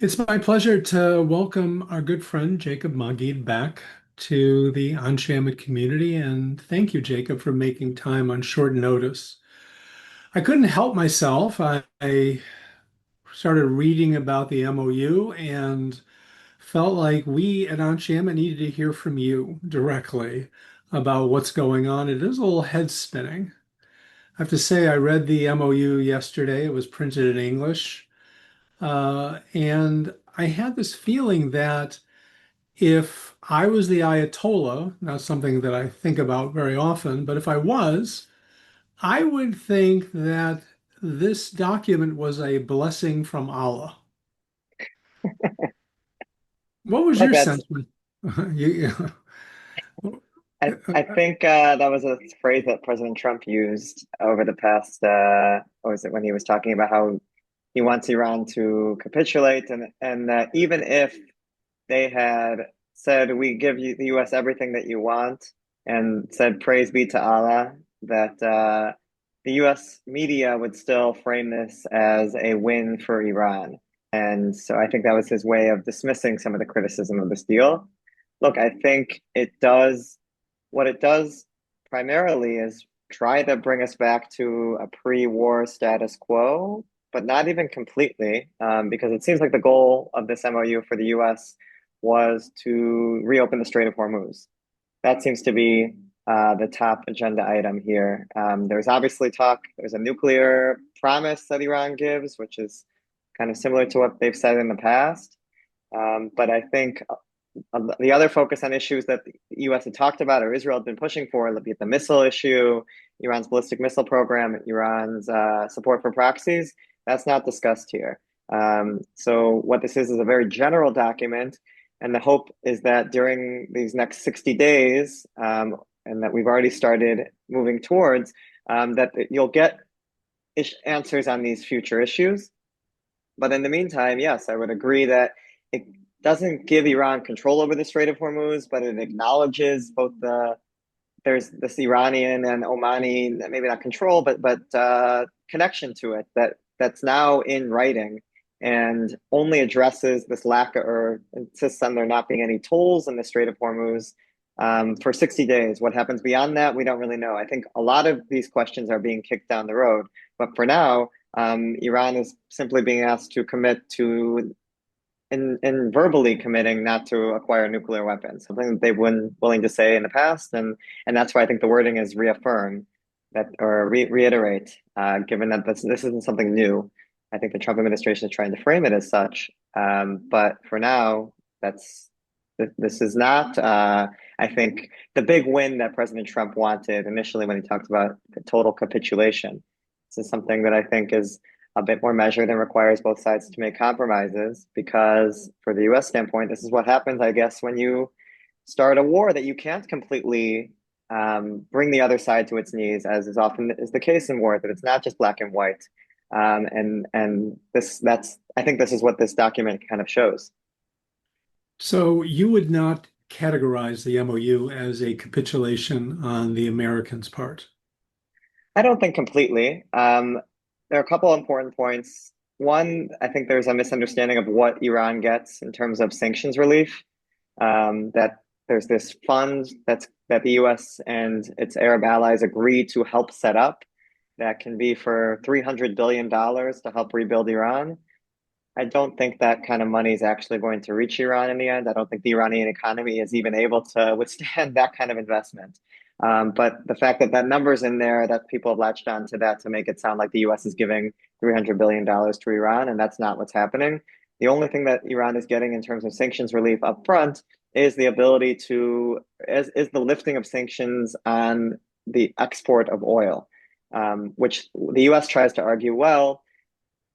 It's my pleasure to welcome our good friend Jacob Magid back to the Anshaman community. And thank you, Jacob, for making time on short notice. I couldn't help myself. I started reading about the MOU and felt like we at Anshaman needed to hear from you directly about what's going on. It is a little head spinning. I have to say, I read the MOU yesterday. It was printed in English. And I had this feeling that if I was the Ayatollah, not something that I think about very often, but if I was, I would think that this document was a blessing from Allah. What was Like your that's, sentiment? You, I think that was a phrase that President Trump used over the past, what was it, when he was talking about how he wants Iran to capitulate, and that even if they had said, "We give you the U.S. everything that you want," and said, "Praise be to Allah," that the U.S. media would still frame this as a win for Iran. And so I think that was his way of dismissing some of the criticism of this deal. Look, I think what it does primarily is try to bring us back to a pre-war status quo, but not even completely, because it seems like the goal of this MOU for the U.S. was to reopen the Strait of Hormuz. That seems to be the top agenda item here. There's obviously talk, there's a nuclear promise that Iran gives, which is kind of similar to what they've said in the past. But I think the other focus on issues that the U.S. had talked about or Israel had been pushing for, be it the missile issue, Iran's ballistic missile program, Iran's support for proxies, that's not discussed here. So what this is a very general document, and the hope is that during these next 60 days, and that we've already started moving towards, that you'll get answers on these future issues. But in the meantime, yes, I would agree that it doesn't give Iran control over the Strait of Hormuz, but it acknowledges both there's this Iranian and Omani, maybe not control, but connection to it that's now in writing and only addresses this lack of, or insists on there not being any tolls in the Strait of Hormuz for 60 days. What happens beyond that, we don't really know. I think a lot of these questions are being kicked down the road, but for now, Iran is simply being asked to commit to in verbally committing not to acquire nuclear weapons, something that they've been willing to say in the past, and that's why I think the wording is reaffirm that or reiterate, given that this isn't something new. I think the Trump administration is trying to frame it as such, but for now, that's this is not. I think the big win that President Trump wanted initially when he talked about the total capitulation. This is something that I think is a bit more measured and requires both sides to make compromises because for the US standpoint, this is what happens, I guess, when you start a war that you can't completely bring the other side to its knees, as is often is the case in war, that it's not just black and white. And that's I think this is what this document kind of shows. so you would not categorize the MOU as a capitulation on the Americans' part. I don't think completely. There are a couple of important points. One, I think there's a misunderstanding of what Iran gets in terms of sanctions relief. That there's this fund that the U.S. and its Arab allies agreed to help set up that can be for $300 billion to help rebuild Iran. I don't think that kind of money is actually going to reach Iran in the end. I don't think the Iranian economy is even able to withstand that kind of investment. But the fact that that number's in there, that people have latched on to that to make it sound like the US is giving $300 billion to Iran, and that's not what's happening. The only thing that Iran is getting in terms of sanctions relief up front is the ability to, is the lifting of sanctions on the export of oil, which the US tries to argue, well,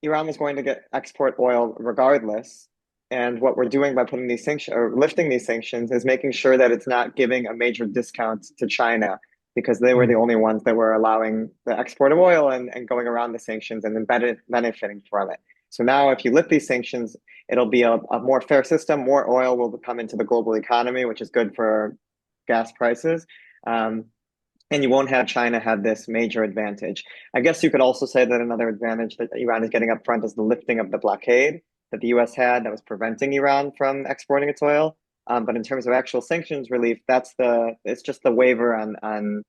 Iran was going to get export oil regardless. And what we're doing by putting these sanctions or lifting these sanctions is making sure that it's not giving a major discount to China because they were the only ones that were allowing the export of oil and going around the sanctions and then benefiting from it. So now if you lift these sanctions, it'll be a more fair system. More oil will come into the global economy, which is good for gas prices. Um, and you won't have China have this major advantage. I guess you could also say that another advantage that Iran is getting up front is the lifting of the blockade that the US had that was preventing Iran from exporting its oil. But in terms of actual sanctions relief, it's just the waiver on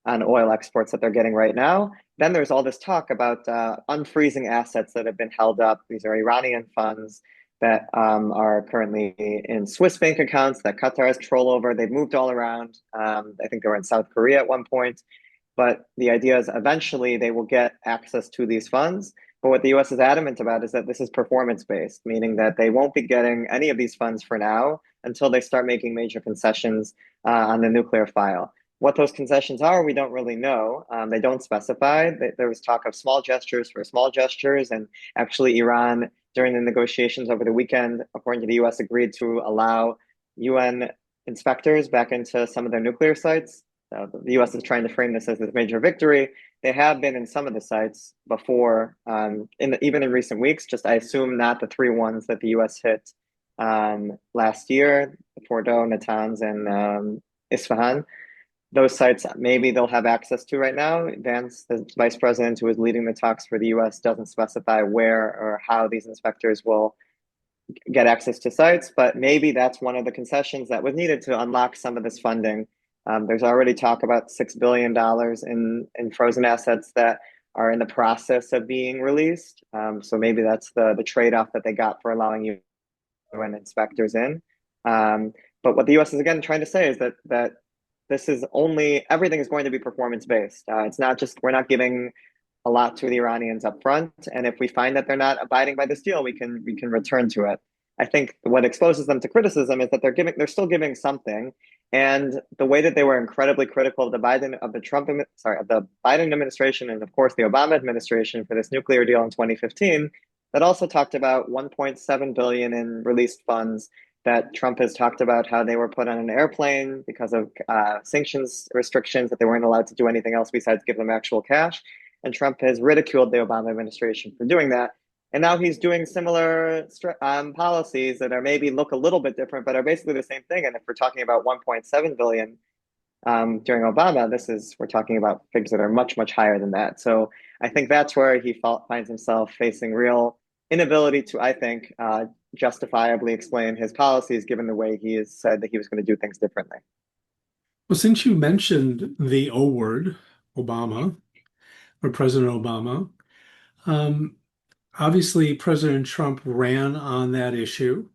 oil exports that they're getting right now. Then there's all this talk about unfreezing assets that have been held up. These are Iranian funds that are currently in Swiss bank accounts that Qatar has control over. They've moved all around. I think they were in South Korea at one point. But the idea is eventually they will get access to these funds. But what the US is adamant about is that this is performance based, meaning that they won't be getting any of these funds for now until they start making major concessions on the nuclear file. What those concessions are, we don't really know. They don't specify. There was talk of small gestures for small gestures, and actually, Iran during the negotiations over the weekend, according to the US, agreed to allow UN inspectors back into some of their nuclear sites. The US is trying to frame this as this major victory. They have been in some of the sites before, even in recent weeks, just I assume not the three ones that the US hit last year, Fordow, Natanz, and Isfahan. Those sites maybe they'll have access to right now. Vance, the vice president who is leading the talks for the US, doesn't specify where or how these inspectors will get access to sites, but maybe that's one of the concessions that was needed to unlock some of this funding. There's already talk about $6 billion in frozen assets that are in the process of being released. So maybe that's the trade-off that they got for allowing UN inspectors in. But what the US is again trying to say is that this is only everything is going to be performance based. It's not just we're not giving a lot to the Iranians up front, and if we find that they're not abiding by this deal, we can return to it. I think what exposes them to criticism is that they're still giving something, and the way that they were incredibly critical of the Biden administration and of course the Obama administration for this nuclear deal in 2015, that also talked about 1.7 billion in released funds that Trump has talked about how they were put on an airplane because of sanctions restrictions, that they weren't allowed to do anything else besides give them actual cash. And Trump has ridiculed the Obama administration for doing that. And now he's doing similar policies that are maybe look a little bit different, but are basically the same thing. And if we're talking about 1.7 billion during Obama, we're talking about figures that are much, much higher than that. So I think that's where he finds himself facing real inability to, I think, justifiably explain his policies, given the way he has said that he was going to do things differently. Well, since you mentioned the O word, Obama, or President Obama, um, obviously President Trump ran on that issue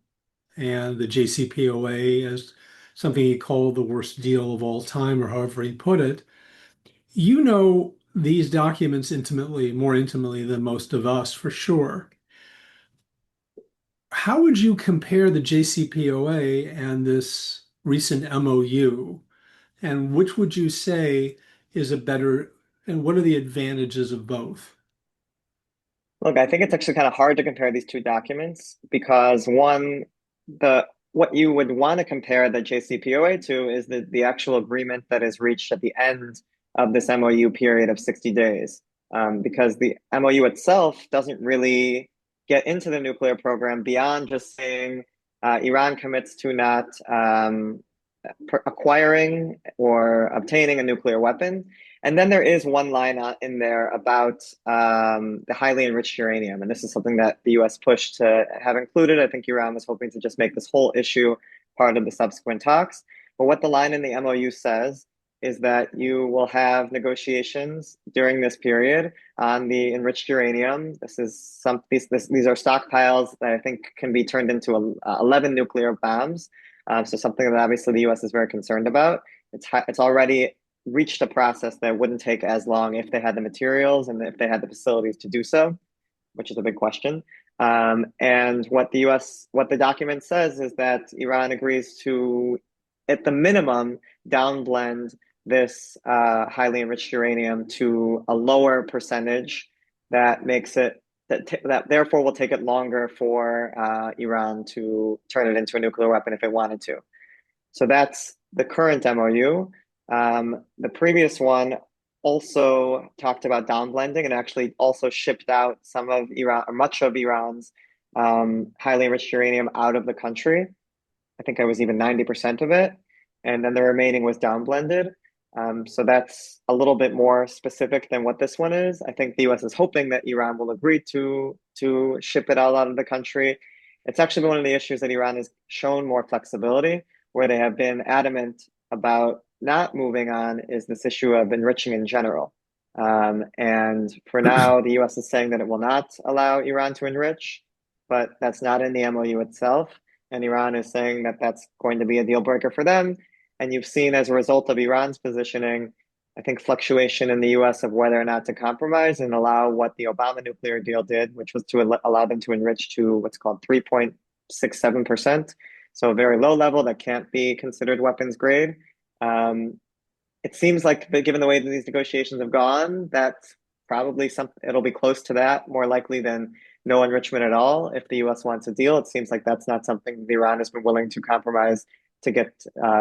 and the JCPOA as something he called the worst deal of all time, or however he put it. You know these documents intimately, more intimately than most of us, for sure. How would you compare the JCPOA and this recent MOU? And which would you say is a better, and what are the advantages of both? Look, I think it's actually kind of hard to compare these two documents because one, the what you would want to compare the JCPOA to is the actual agreement that is reached at the end of this MOU period of 60 days. Because the MOU itself doesn't really get into the nuclear program beyond just saying Iran commits to not acquiring or obtaining a nuclear weapon. And then there is one line in there about the highly enriched uranium. And this is something that the US pushed to have included. I think Iran was hoping to just make this whole issue part of the subsequent talks. But what the line in the MOU says is that you will have negotiations during this period on the enriched uranium. These are stockpiles that I think can be turned into 11 nuclear bombs. So something that obviously the US is very concerned about. It's already reached a process that wouldn't take as long if they had the materials and if they had the facilities to do so, which is a big question. And what the document says is that Iran agrees to, at the minimum, downblend this highly enriched uranium to a lower percentage that makes it that therefore will take it longer for Iran to turn it into a nuclear weapon if it wanted to. So that's the current MOU. The previous one also talked about downblending and actually also shipped out some of Iran or much of Iran's highly enriched uranium out of the country. I think it was even 90% of it. And then the remaining was downblended. So that's a little bit more specific than what this one is. I think the US is hoping that Iran will agree to ship it all out of the country. It's actually one of the issues that Iran has shown more flexibility, where they have been adamant about not moving on, is this issue of enriching in general. And for now, the US is saying that it will not allow Iran to enrich, but that's not in the MOU itself. And Iran is saying that that's going to be a deal breaker for them. And you've seen as a result of Iran's positioning, I think, fluctuation in the US of whether or not to compromise and allow what the Obama nuclear deal did, which was to allow them to enrich to what's called 3.67%. So a very low level that can't be considered weapons grade. Um, it seems like, given the way that these negotiations have gone, that's probably it'll be close to that, more likely than no enrichment at all. If the US wants a deal, it seems like that's not something that Iran has been willing to compromise to get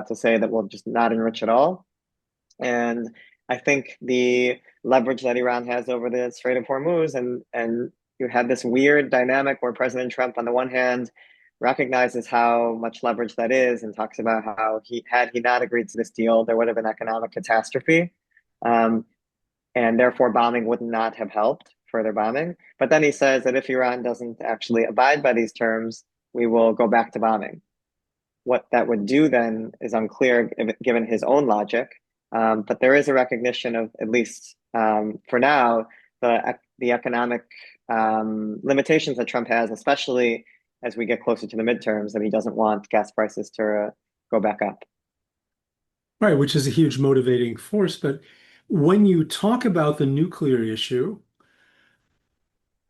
to say that we'll just not enrich at all. And I think the leverage that Iran has over the Strait of Hormuz, and you had this weird dynamic where President Trump, on the one hand, recognizes how much leverage that is and talks about how he not agreed to this deal, there would have been economic catastrophe. Um, and therefore bombing would not have helped further bombing. But then he says that if Iran doesn't actually abide by these terms, we will go back to bombing. What that would do then is unclear given his own logic. But there is a recognition of, at least for now, the economic limitations that Trump has, especially as we get closer to the midterms, that he doesn't want gas prices to go back up. Right, which is a huge motivating force. But when you talk about the nuclear issue,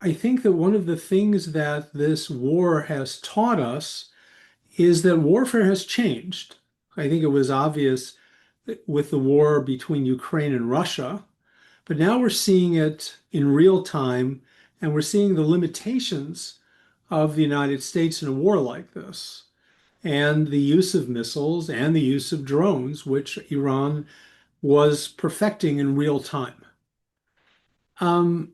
I think that one of the things that this war has taught us is that warfare has changed. I think it was obvious with the war between Ukraine and Russia, but now we're seeing it in real time, and we're seeing the limitations of the United States in a war like this, and the use of missiles and the use of drones, which Iran was perfecting in real time. Um,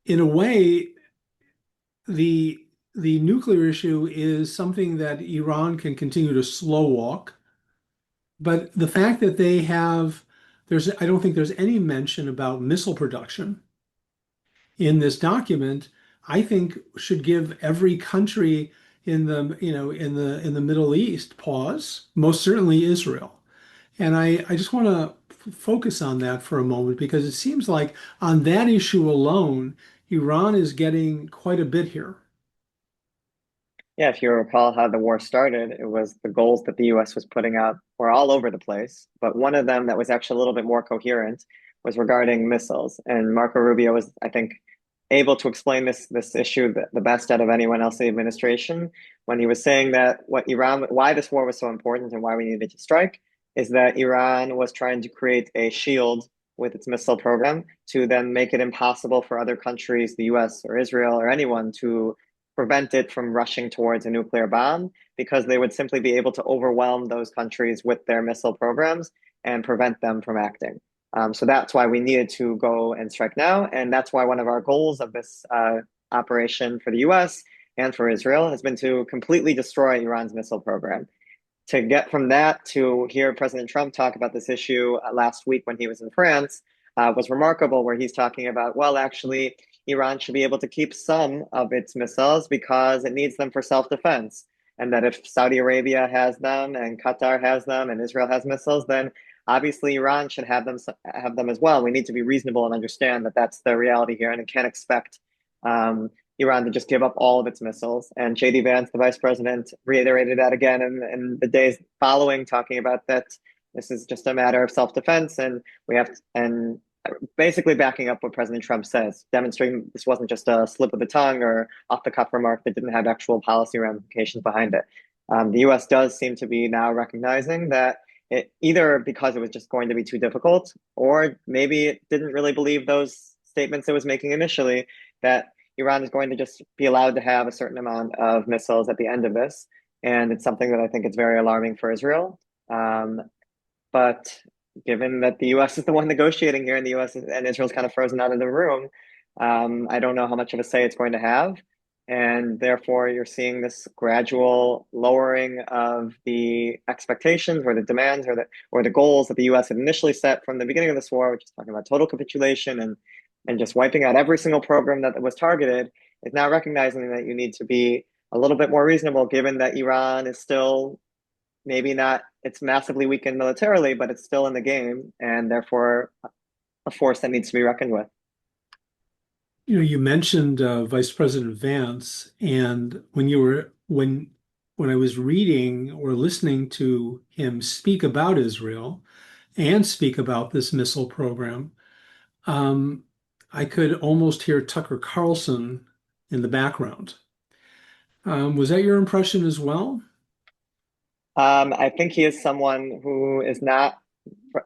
in a way, the the nuclear issue is something that Iran can continue to slow walk, but the fact that they have, I don't think there's any mention about missile production in this document, I think should give every country in the Middle East pause, most certainly Israel. And I just want to focus on that for a moment because it seems like on that issue alone, Iran is getting quite a bit here. Yeah, if you recall how the war started, it was the goals that the US was putting out were all over the place. But one of them that was actually a little bit more coherent was regarding missiles. And Marco Rubio was, I think, able to explain this issue the best out of anyone else in the administration when he was saying that why this war was so important and why we needed to strike is that Iran was trying to create a shield with its missile program to then make it impossible for other countries, the US or Israel or anyone, to prevent it from rushing towards a nuclear bomb because they would simply be able to overwhelm those countries with their missile programs and prevent them from acting. So that's why we needed to go and strike now. And that's why one of our goals of this operation for the US and for Israel has been to completely destroy Iran's missile program. To get from that to hear President Trump talk about this issue last week when he was in France was remarkable, where he's talking about, well, actually, Iran should be able to keep some of its missiles because it needs them for self-defense. And that if Saudi Arabia has them and Qatar has them and Israel has missiles, then obviously Iran should have them as well. We need to be reasonable and understand that that's the reality here, and it can't expect Iran to just give up all of its missiles. And J.D. Vance, the vice president, reiterated that again in the days following, talking about that this is just a matter of self-defense, and we have to, and basically backing up what President Trump says, demonstrating this wasn't just a slip of the tongue or off-the-cuff remark that didn't have actual policy ramifications behind it. The U.S. does seem to be now recognizing that it either because it was just going to be too difficult, or maybe it didn't really believe those statements it was making initially, that Iran is going to just be allowed to have a certain amount of missiles at the end of this. And it's something that I think is very alarming for Israel. But given that the US is the one negotiating here and the US and Israel's kind of frozen out of the room, I don't know how much of a say it's going to have. And therefore you're seeing this gradual lowering of the expectations or the demands or the goals that the US had initially set from the beginning of this war, which is talking about total capitulation and just wiping out every single program that was targeted, is now recognizing that you need to be a little bit more reasonable given that Iran is still maybe not, it's massively weakened militarily, but it's still in the game and therefore a force that needs to be reckoned with. You mentioned Vice President Vance, and when I was reading or listening to him speak about Israel and speak about this missile program, um, I could almost hear Tucker Carlson in the background. Was that your impression as well? I think he is someone who is not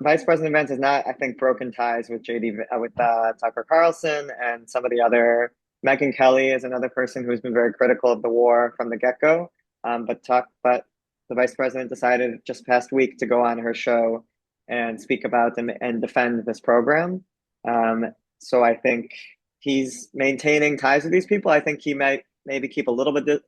Vice President Vance has not, I think, broken ties with Tucker Carlson and some of the other. Megyn Kelly is another person who's been very critical of the war from the get-go. But the vice president decided just past week to go on her show and speak about and defend this program. So I think he's maintaining ties with these people. I think he might maybe keep a little bit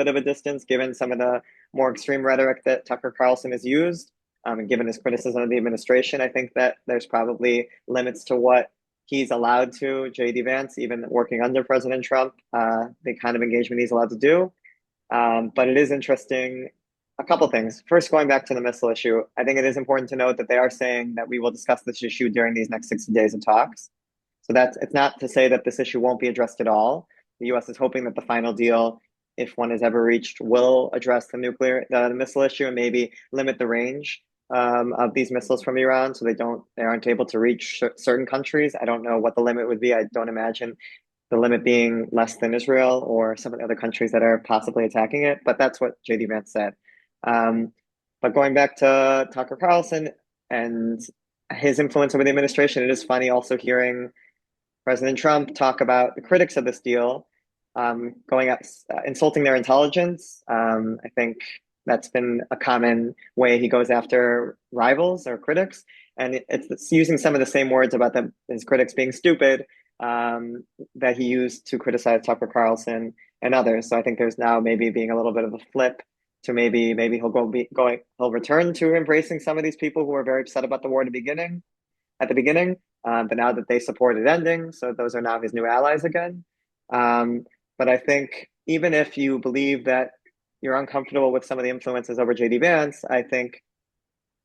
of a distance given some of the more extreme rhetoric that Tucker Carlson has used. And given his criticism of the administration, I think that there's probably limits to what he's allowed to, JD Vance, even working under President Trump, the kind of engagement he's allowed to do. But it is interesting. A couple things. First, going back to the missile issue, I think it is important to note that they are saying that we will discuss this issue during these next 60 days of talks. So it's not to say that this issue won't be addressed at all. The U.S. is hoping that the final deal, if one is ever reached, will address the missile issue and maybe limit the range of these missiles from Iran, so they aren't able to reach certain countries. I don't know what the limit would be. I don't imagine the limit being less than Israel or some of the other countries that are possibly attacking it. But that's what JD Vance said. But going back to Tucker Carlson and his influence over the administration, it is funny also hearing President Trump talk about the critics of this deal going up, insulting their intelligence. I think that's been a common way he goes after rivals or critics. And it's using some of the same words about his critics being stupid that he used to criticize Tucker Carlson and others. So I think there's now maybe being a little bit of a flip to maybe he'll return to embracing some of these people who were very upset about the war at the beginning, but now that they supported ending, so those are now his new allies again. But I think even if you believe that you're uncomfortable with some of the influences over JD Vance, I think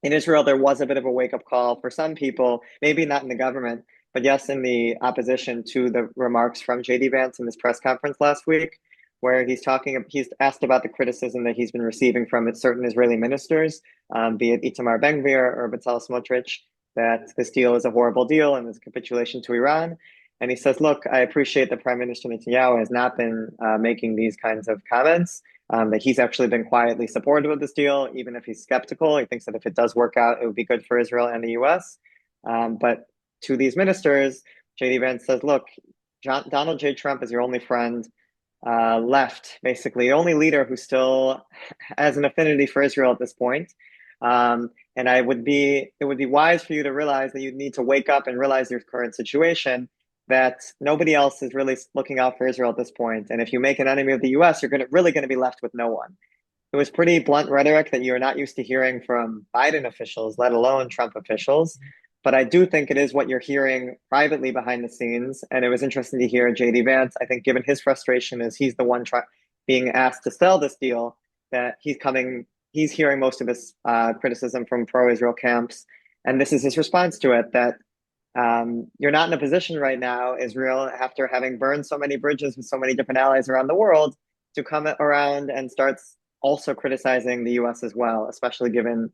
in Israel there was a bit of a wake-up call for some people, maybe not in the government, but yes, in the opposition to the remarks from JD Vance in this press conference last week, where he's asked about the criticism that he's been receiving from certain Israeli ministers, be it Itamar Ben-Gvir or Bezalel Smotrich, that this deal is a horrible deal and it's a capitulation to Iran. And he says, look, I appreciate that Prime Minister Netanyahu has not been making these kinds of comments, that he's actually been quietly supportive of this deal, even if he's skeptical. He thinks that if it does work out, it would be good for Israel and the US. But to these ministers, JD Vance says, look, Donald J. Trump is your only friend left, basically, the only leader who still has an affinity for Israel at this point. And it would be wise for you to realize that you need to wake up and realize your current situation, that nobody else is really looking out for Israel at this point. And if you make an enemy of the US, you're really going to be left with no one. It was pretty blunt rhetoric that you're not used to hearing from Biden officials, let alone Trump officials. But I do think it is what you're hearing privately behind the scenes. And it was interesting to hear JD Vance, I think, given his frustration as he's the one being asked to sell this deal, that he's hearing most of this criticism from pro-Israel camps. And this is his response to it, that you're not in a position right now, Israel, after having burned so many bridges with so many different allies around the world, to come around and start also criticizing the US as well, especially given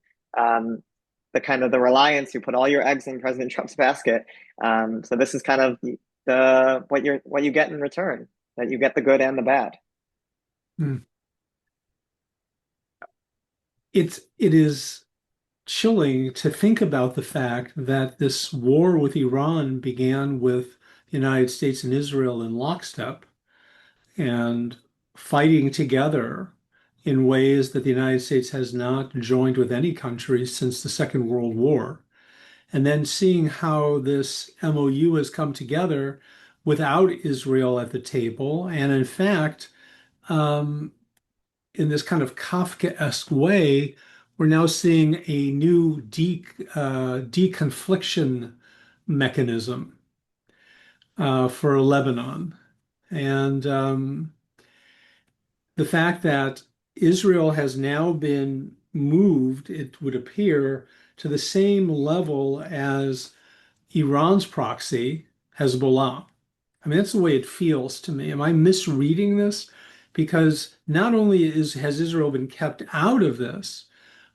the kind of the reliance, you put all your eggs in President Trump's basket. So this is kind of what you get in return, that you get the good and the bad. Hmm. It is chilling to think about the fact that this war with Iran began with the United States and Israel in lockstep and fighting together in ways that the United States has not joined with any country since the Second World War. And then seeing how this MOU has come together without Israel at the table. And in fact, um, in this kind of Kafkaesque way, we're now seeing a new deconfliction mechanism for Lebanon. And the fact that Israel has now been moved, it would appear, to the same level as Iran's proxy, Hezbollah. I mean, that's the way it feels to me. Am I misreading this? Because not only has Israel been kept out of this,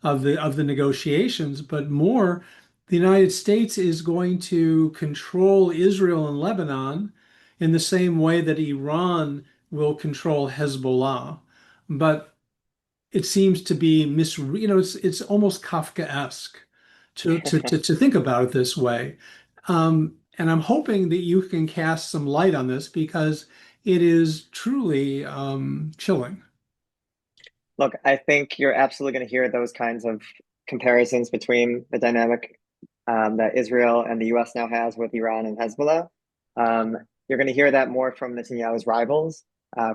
of the negotiations, but more, the United States is going to control Israel and Lebanon in the same way that Iran will control Hezbollah. But it seems to be it's almost Kafkaesque to think about it this way. And I'm hoping that you can cast some light on this because it is truly chilling. Look, I think you're absolutely going to hear those kinds of comparisons between the dynamic that Israel and the US now has with Iran and Hezbollah. You're going to hear that more from Netanyahu's rivals,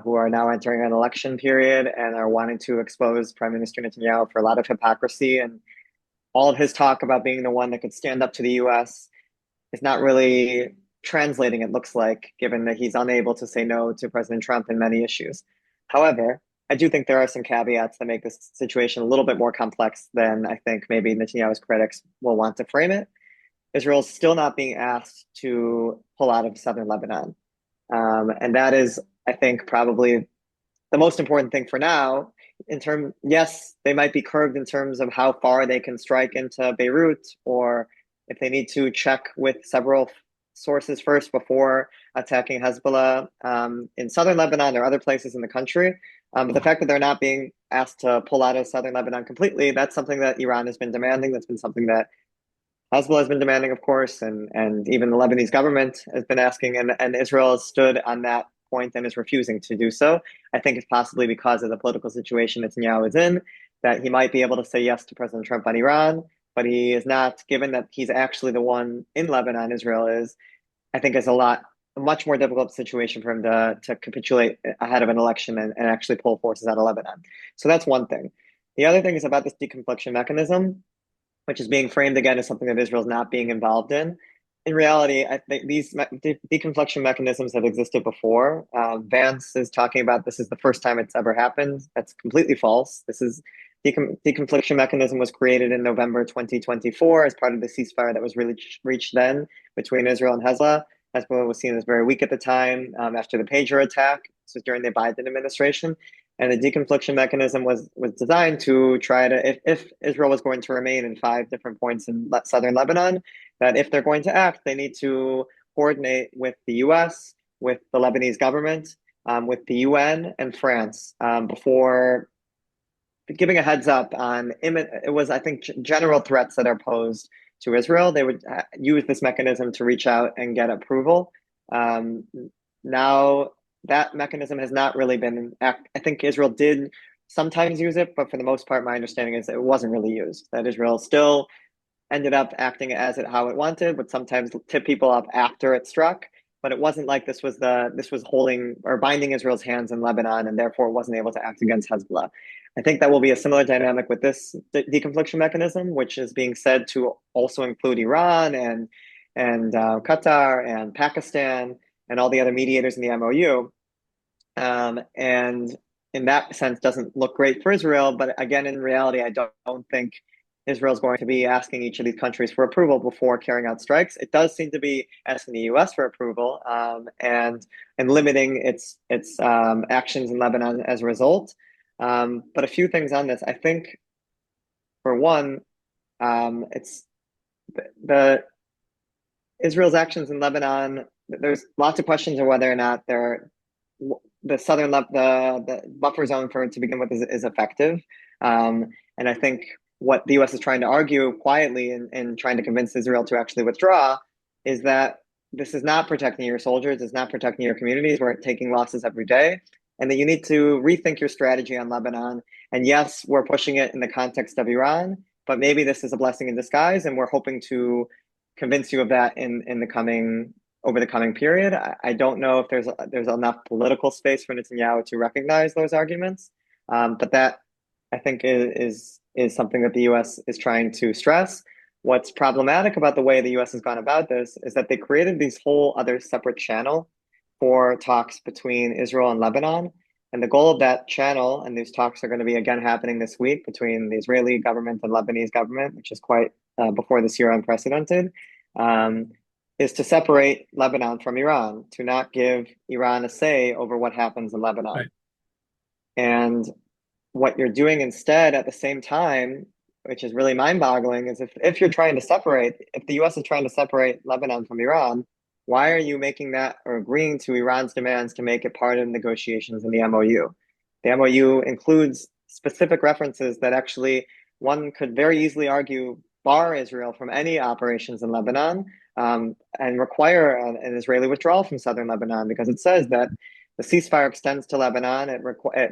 who are now entering an election period and are wanting to expose Prime Minister Netanyahu for a lot of hypocrisy. And all of his talk about being the one that could stand up to the US is not really translating, it looks like, given that he's unable to say no to President Trump in many issues. However, I do think there are some caveats that make this situation a little bit more complex than I think maybe Netanyahu's critics will want to frame it. Israel's still not being asked to pull out of southern Lebanon. And that is, I think, probably the most important thing for now. Yes, they might be curbed in terms of how far they can strike into Beirut, or if they need to check with several sources first before attacking Hezbollah in southern Lebanon or other places in the country. But the fact that they're not being asked to pull out of southern Lebanon completely, that's something that Iran has been demanding. That's been something that Hezbollah has been demanding, of course, and even the Lebanese government has been asking, and Israel has stood on that point and is refusing to do so. I think it's possibly because of the political situation Netanyahu is in, that he might be able to say yes to President Trump on Iran, but he is not, given that he's actually the one in Lebanon, Israel is, I think is a much more difficult situation for him to capitulate ahead of an election and actually pull forces out of Lebanon. So that's one thing. The other thing is about this deconfliction mechanism, which is being framed again as something that Israel's not being involved in. In reality, I think these deconfliction mechanisms have existed before. Vance is talking about this is the first time it's ever happened. That's completely false. This is deconfliction mechanism was created in November 2024 as part of the ceasefire that was really reached then between Israel and Hezbollah. Hezbollah was seen as very weak at the time after the pager attack. This was during the Biden administration. And the deconfliction mechanism was designed to try to, if Israel was going to remain in 5 different points in southern Lebanon, that if they're going to act, they need to coordinate with the US, with the Lebanese government, with the UN and France before giving a heads up on, it was, I think, general threats that are posed to Israel. They would use this mechanism to reach out and get approval. Now, that mechanism has not really been, I think Israel did sometimes use it, but for the most part, my understanding is that it wasn't really used, that Israel still ended up acting as how it wanted, would sometimes tip people up after it struck. But it wasn't like this was holding or binding Israel's hands in Lebanon, and therefore it wasn't able to act against Hezbollah. I think that will be a similar dynamic with this deconfliction mechanism, which is being said to also include Iran and Qatar and Pakistan and all the other mediators in the MOU. And in that sense, doesn't look great for Israel. But again, in reality, I don't think Israel is going to be asking each of these countries for approval before carrying out strikes. It does seem to be asking the U.S. for approval and limiting its actions in Lebanon as a result. But a few things on this. I think, for one, it's the Israel's actions in Lebanon. There's lots of questions of whether or not the buffer zone for it to begin with is effective. And I think what the U.S. is trying to argue quietly and trying to convince Israel to actually withdraw is that this is not protecting your soldiers, it's not protecting your communities. We're taking losses every day, and that you need to rethink your strategy on Lebanon. And yes, we're pushing it in the context of Iran, but maybe this is a blessing in disguise, and we're hoping to convince you of that in the coming over the coming period. I don't know if there's enough political space for Netanyahu to recognize those arguments, but that I think is something that the U.S. is trying to stress. What's problematic about the way the U.S. has gone about this is that they created these whole other separate channel for talks between Israel and Lebanon. And the goal of that channel, and these talks are going to be again happening this week between the Israeli government and Lebanese government, which is quite before this year unprecedented, um, is to separate Lebanon from Iran, to not give Iran a say over what happens in Lebanon. Right. And what you're doing instead at the same time, which is really mind-boggling, is if you're trying to separate, if the US is trying to separate Lebanon from Iran, why are you making that or agreeing to Iran's demands to make it part of negotiations in the MOU? The MOU includes specific references that actually one could very easily argue bar Israel from any operations in Lebanon, and require an Israeli withdrawal from southern Lebanon, because it says that the ceasefire extends to Lebanon. It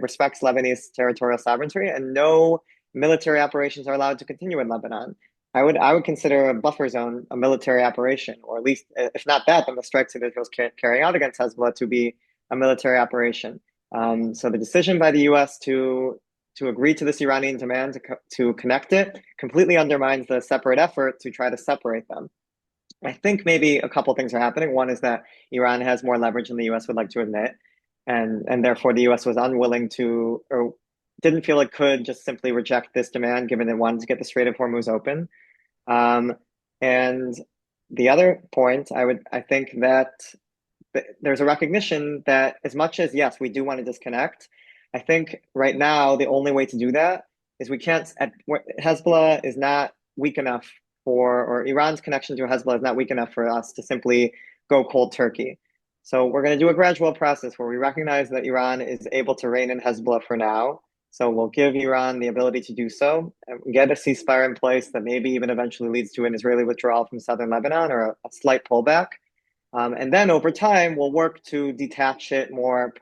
respects Lebanese territorial sovereignty, and no military operations are allowed to continue in Lebanon. I would consider a buffer zone a military operation, or at least, if not that, then the strikes that Israel's carrying out against Hezbollah to be a military operation. So the decision by the U.S. to agree to this Iranian demand to connect it completely undermines the separate effort to try to separate them. I think maybe a couple things are happening. One is that Iran has more leverage than the U.S. would like to admit, and therefore the U.S. was unwilling to, or didn't feel it could just simply reject this demand, given it wanted to get the Strait of Hormuz open. Um, and the other point, I think that there's a recognition that as much as yes, we do want to disconnect, I think right now the only way to do that is we can't. Hezbollah is not weak enough or Iran's connection to Hezbollah is not weak enough for us to simply go cold turkey. So we're going to do a gradual process where we recognize that Iran is able to rein in Hezbollah for now. So we'll give Iran the ability to do so and get a ceasefire in place that maybe even eventually leads to an Israeli withdrawal from southern Lebanon or a slight pullback. And then over time, we'll work to detach it more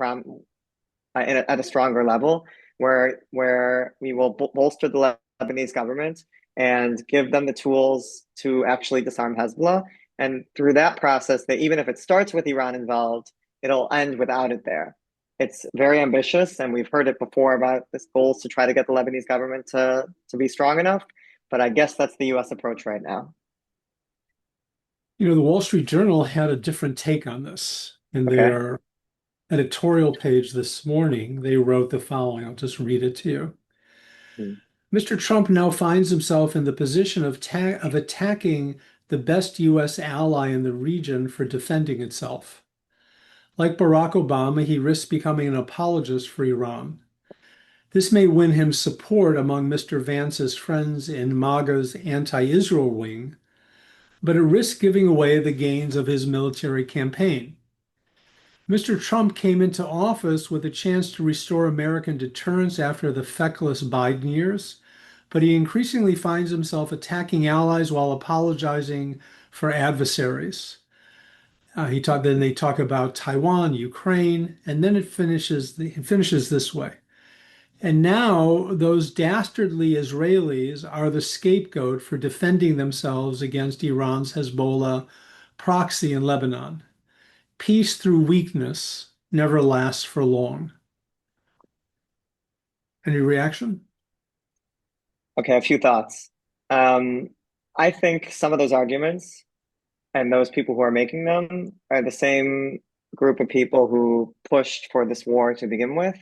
at a stronger level, where we will bolster the Lebanese government and give them the tools to actually disarm Hezbollah. And through that process, that even if it starts with Iran involved, it'll end without it there. It's very ambitious, and we've heard it before about this goals to try to get the Lebanese government to be strong enough. But I guess that's the U.S. approach right now. The Wall Street Journal had a different take on this. In Okay. their editorial page this morning, they wrote the following. I'll just read it to you. Hmm. Mr. Trump now finds himself in the position of attacking the best U.S. ally in the region for defending itself. Like Barack Obama, he risks becoming an apologist for Iran. This may win him support among Mr. Vance's friends in MAGA's anti-Israel wing, but it risks giving away the gains of his military campaign. Mr. Trump came into office with a chance to restore American deterrence after the feckless Biden years, but he increasingly finds himself attacking allies while apologizing for adversaries. Then they talk about Taiwan, Ukraine, and then it finishes this way. And now those dastardly Israelis are the scapegoat for defending themselves against Iran's Hezbollah proxy in Lebanon. Peace through weakness never lasts for long. Any reaction? Okay, a few thoughts. Um, I think some of those arguments and those people who are making them are the same group of people who pushed for this war to begin with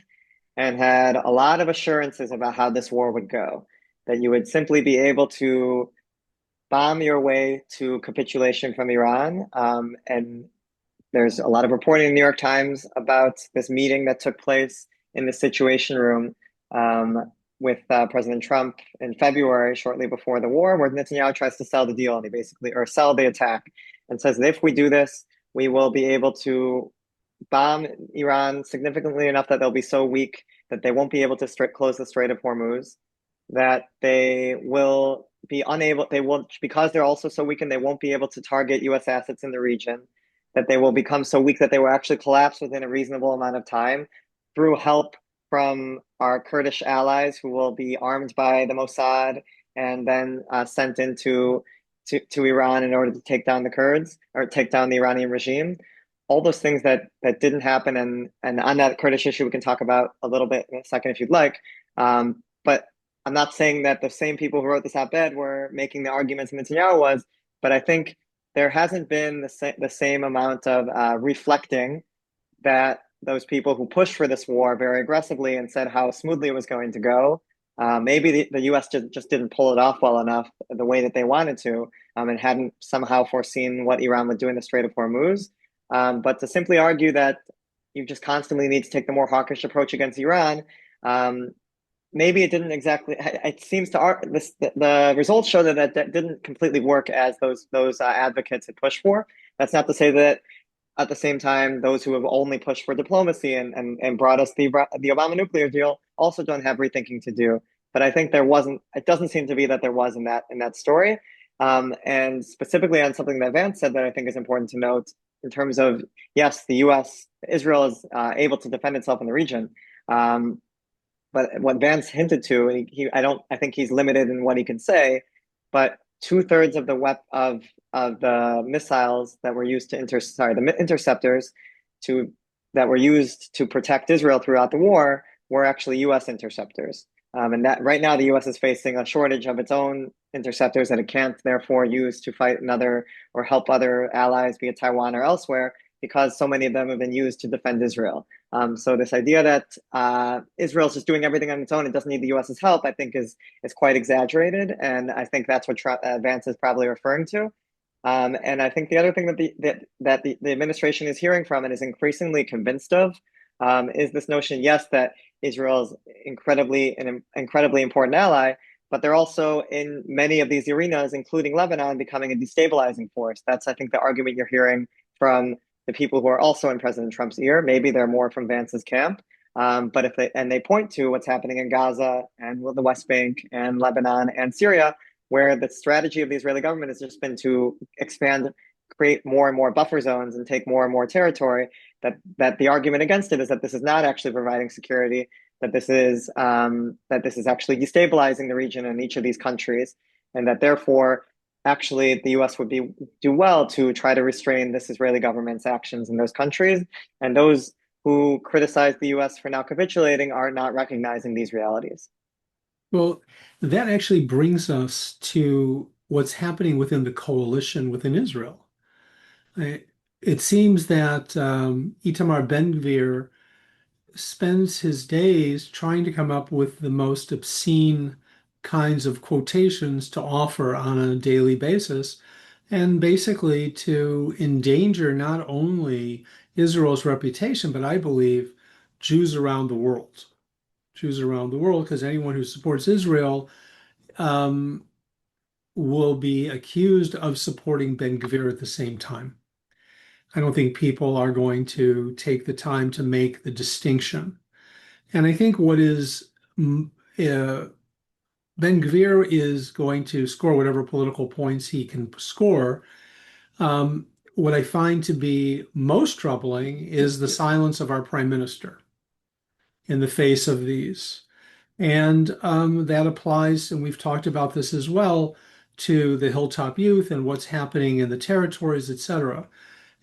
and had a lot of assurances about how this war would go, that you would simply be able to bomb your way to capitulation from Iran. And there's a lot of reporting in the New York Times about this meeting that took place in the Situation Room, with President Trump in February, shortly before the war, where Netanyahu tries to sell the deal and he basically, or sell the attack, and says that if we do this, we will be able to bomb Iran significantly enough that they'll be so weak that they won't be able to close the Strait of Hormuz, that they will be unable, they will, because they're also so weak and they won't be able to target US assets in the region, that they will become so weak that they will actually collapse within a reasonable amount of time through help from our Kurdish allies who will be armed by the Mossad and then sent in to to Iran in order to take down the Kurds or take down the Iranian regime. All those things that didn't happen, and on that Kurdish issue, we can talk about a little bit in a second if you'd like. But I'm not saying that the same people who wrote this op-ed were making the arguments Netanyahu was, but I think there hasn't been the same amount of reflecting that those people who pushed for this war very aggressively and said how smoothly it was going to go. Maybe the US just didn't pull it off well enough the way that they wanted to, and hadn't somehow foreseen what Iran would do in the Strait of Hormuz. But to simply argue that you just constantly need to take the more hawkish approach against Iran, maybe it didn't exactly. It seems the results show that didn't completely work as those advocates had pushed for. That's not to say that at the same time, those who have only pushed for diplomacy and brought us the Obama nuclear deal also don't have rethinking to do. But I think it doesn't seem to be that there was in that story. And specifically on something that Vance said that I think is important to note in terms of, yes, Israel is able to defend itself in the region. But what Vance hinted to, I think he's limited in what he can say, but two-thirds of the missiles that were used to the interceptors that were used to protect Israel throughout the war were actually U.S. interceptors. And that right now the U.S. is facing a shortage of its own interceptors that it can't therefore use to fight another or help other allies, be it Taiwan or elsewhere, because so many of them have been used to defend Israel. So this idea that Israel's just doing everything on its own and doesn't need the U.S.'s help, I think is quite exaggerated, and I think that's what Vance is probably referring to. And I think the other thing that the administration is hearing from and is increasingly convinced of is this notion, yes, that Israel is an incredibly important ally, but they're also in many of these arenas, including Lebanon, becoming a destabilizing force. That's, I think, the argument you're hearing from the people who are also in President Trump's ear. Maybe they're more from Vance's camp. But they point to what's happening in Gaza and the West Bank and Lebanon and Syria, where the strategy of the Israeli government has just been to expand, create more and more buffer zones and take more and more territory. That the argument against it is that this is not actually providing security, that this is actually destabilizing the region in each of these countries, and that therefore actually the U.S. would do well to try to restrain this Israeli government's actions in those countries. And those who criticize the U.S. for now capitulating are not recognizing these realities. Well, that actually brings us to what's happening within the coalition within Israel. It seems that Itamar Ben-Gvir spends his days trying to come up with the most obscene kinds of quotations to offer on a daily basis, and basically to endanger not only Israel's reputation, but I believe Jews around the world. Jews around the world, because anyone who supports Israel um, will be accused of supporting Ben-Gvir at the same time. I don't think people are going to take the time to make the distinction. And I think Ben-Gvir is going to score whatever political points he can score. What I find to be most troubling is the silence of our prime minister in the face of these. And that applies, and we've talked about this as well, to the Hilltop Youth and what's happening in the territories, et cetera.